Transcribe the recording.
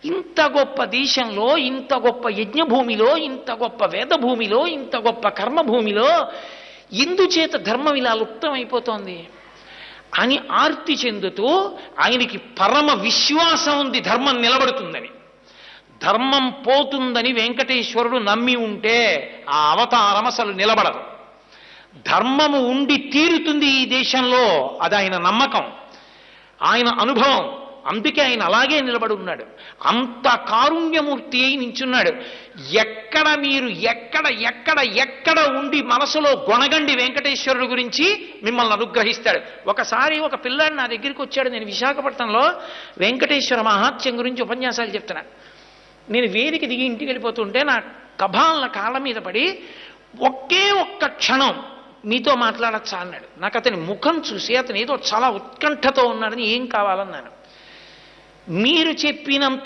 ఇంత గొప్ప దేశంలో, ఇంత గొప్ప యజ్ఞభూమిలో, ఇంత గొప్ప వేదభూమిలో, ఇంత గొప్ప కర్మభూమిలో ఎందుచేత ధర్మం ఇలా లుప్తమైపోతోంది అని ఆర్తి చెందుతూ ఆయనకి పరమ విశ్వాసం ఉంది ధర్మం నిలబడుతుందని. ధర్మం పోతుందని వెంకటేశ్వరుడు నమ్మి ఉంటే ఆ అవతారం అసలు నిలబడదు. ధర్మము ఉండి తీరుతుంది ఈ దేశంలో, అది ఆయన నమ్మకం, ఆయన అనుభవం. అందుకే ఆయన అలాగే నిలబడి ఉన్నాడు. అంత కారుణ్యమూర్తి అయి నించున్నాడు. ఎక్కడ మీరు ఎక్కడ ఎక్కడ ఎక్కడ ఉండి మనసులో గొణగండి వెంకటేశ్వరుడు గురించి, మిమ్మల్ని అనుగ్రహిస్తాడు. ఒకసారి ఒక పిల్లాడు నా దగ్గరికి వచ్చాడు. నేను విశాఖపట్నంలో వెంకటేశ్వర మహాత్మ్యం గురించి ఉపన్యాసాలు చెప్తున్నా. నేను వేదిక దిగి ఇంటికి వెళ్ళిపోతుంటే నా కభాలన కాళ్ళ మీద పడి, ఒకే ఒక్క క్షణం మీతో మాట్లాడచ్చా అన్నాడు. నాకు అతని ముఖం చూసి అతను ఏదో చాలా ఉత్కంఠతో ఉన్నాడని, ఏం కావాలన్నాను. మీరు చెప్పినంత